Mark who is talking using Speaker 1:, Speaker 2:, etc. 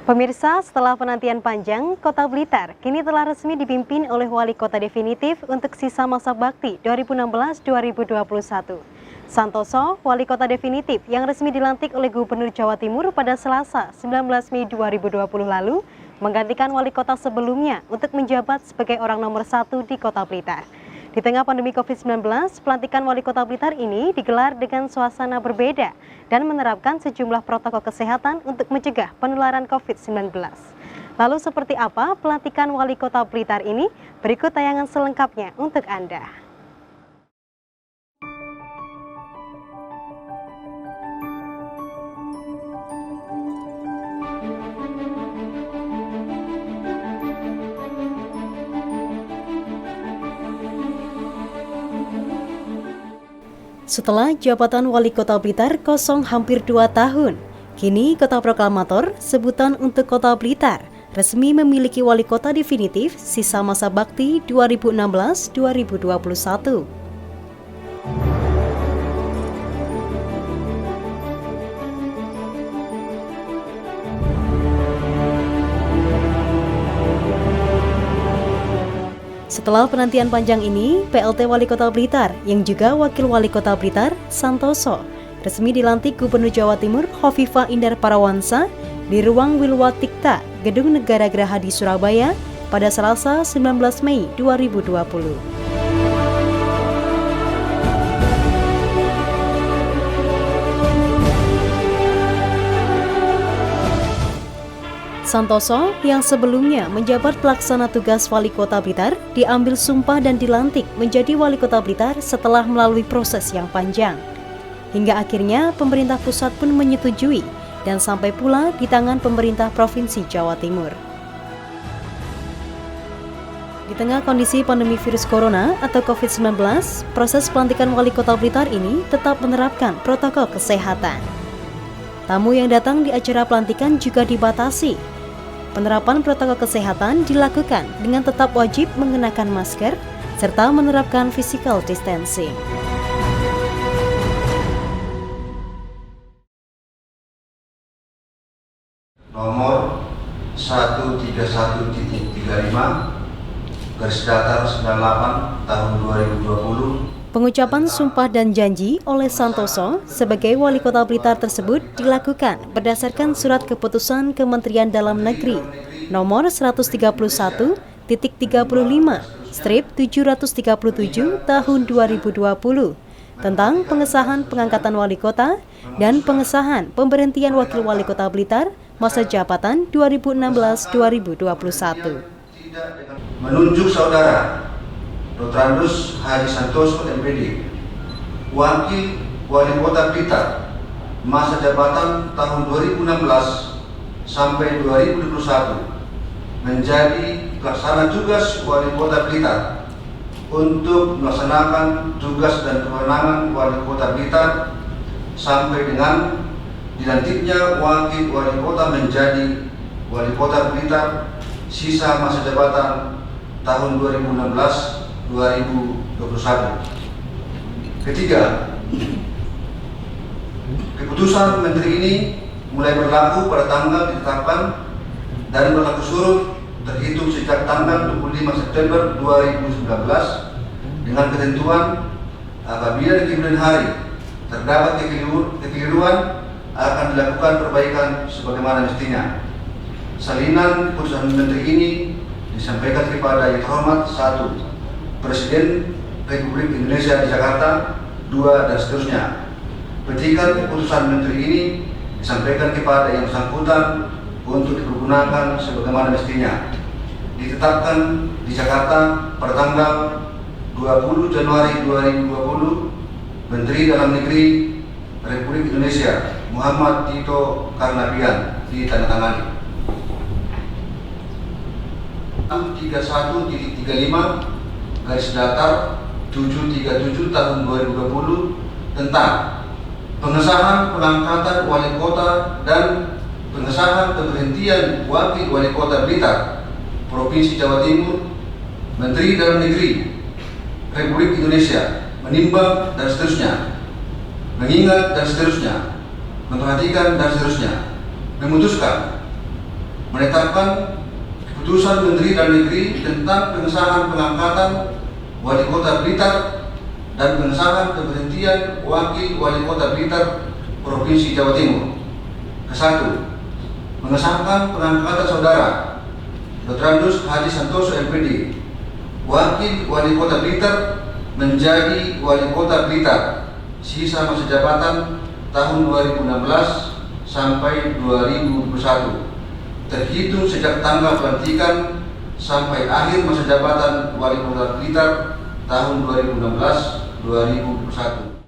Speaker 1: Pemirsa, setelah penantian panjang, Kota Blitar kini telah resmi dipimpin oleh Wali Kota definitif untuk sisa masa bakti 2016-2021. Santoso, Wali Kota definitif yang resmi dilantik oleh Gubernur Jawa Timur pada Selasa 19 Mei 2020 lalu, menggantikan Wali Kota sebelumnya untuk menjabat sebagai orang nomor 1 di Kota Blitar. Di tengah pandemi COVID-19, pelantikan Wali Kota Blitar ini digelar dengan suasana berbeda dan menerapkan sejumlah protokol kesehatan untuk mencegah penularan COVID-19. Lalu seperti apa pelantikan Wali Kota Blitar ini? Berikut tayangan selengkapnya untuk Anda. Setelah jabatan Wali Kota Blitar kosong hampir 2 tahun, kini Kota Proklamator, sebutan untuk Kota Blitar, resmi memiliki Wali Kota definitif sisa masa bakti 2016-2021. Setelah penantian panjang ini, PLT Wali Kota Blitar yang juga Wakil Wali Kota Blitar, Santoso, resmi dilantik Gubernur Jawa Timur Khofifah Indar Parawansa di ruang Wilwatikta, Gedung Negara Geraha di Surabaya pada Selasa 19 Mei 2020. Santoso yang sebelumnya menjabat pelaksana tugas Wali Kota Blitar diambil sumpah dan dilantik menjadi Wali Kota Blitar setelah melalui proses yang panjang. Hingga akhirnya pemerintah pusat pun menyetujui dan sampai pula di tangan pemerintah Provinsi Jawa Timur. Di tengah kondisi pandemi virus corona atau COVID-19, proses pelantikan Wali Kota Blitar ini tetap menerapkan protokol kesehatan. Tamu yang datang di acara pelantikan juga dibatasi. Penerapan protokol kesehatan dilakukan dengan tetap wajib mengenakan masker serta menerapkan physical distancing.
Speaker 2: Nomor 131.35/98 tahun 2020.
Speaker 1: Pengucapan sumpah dan janji oleh Santoso sebagai Wali Kota Blitar tersebut dilakukan berdasarkan surat keputusan Kementerian Dalam Negeri nomor 131.35/737 tahun 2020 tentang pengesahan pengangkatan Wali Kota dan pengesahan pemberhentian Wakil Wali Kota Blitar masa jabatan 2016-2021.
Speaker 2: Menunjuk saudara Dr. Andrus Haji Santoso MPD, Wakil Wali Kota Blitar, masa jabatan tahun 2016 sampai 2021, menjadi pelaksana tugas Wali Kota Blitar untuk melaksanakan tugas dan kewenangan Wali Kota Blitar sampai dengan dilantiknya Wakil Wali Kota menjadi Wali Kota Blitar sisa masa jabatan tahun 2016-2021. Ketiga, keputusan Menteri ini mulai berlaku pada tanggal ditetapkan dan berlaku surut terhitung sejak tanggal 25 September 2019 dengan ketentuan apabila di kemudian hari terdapat kekeliruan akan dilakukan perbaikan sebagaimana mestinya. Salinan keputusan Menteri ini disampaikan kepada Yang Terhormat 1. Presiden Republik Indonesia di Jakarta, 2, dan seterusnya. Petikan keputusan Menteri ini disampaikan kepada yang bersangkutan untuk dipergunakan sebagaimana mestinya. Ditetapkan di Jakarta pada tanggal 20 Januari 2020, Menteri Dalam Negeri Republik Indonesia Muhammad Tito Karnavian ditandatangani. 31.35/737 tahun 2020 tentang pengesahan pengangkatan Wali Kota dan pengesahan pemberhentian Wakil Wali Kota Blitar, Provinsi Jawa Timur, Menteri Dalam Negeri Republik Indonesia menimbang dan seterusnya, mengingat dan seterusnya, memperhatikan dan seterusnya, memutuskan menetapkan keputusan Menteri Dalam Negeri tentang pengesahan pengangkatan Wali Kota Blitar dan pengesahan pemberhentian Wakil Wali Kota Blitar Provinsi Jawa Timur. Kesatu, mengesahkan pengangkatan saudara Dr. Haji Santoso MPD, Wakil Wali Kota Blitar menjadi Wali Kota Blitar, sisa masa jabatan tahun 2016 sampai 2021, terhitung sejak tanggal pelantikan sampai akhir masa jabatan Wali Kota Blitar tahun 2016-2021.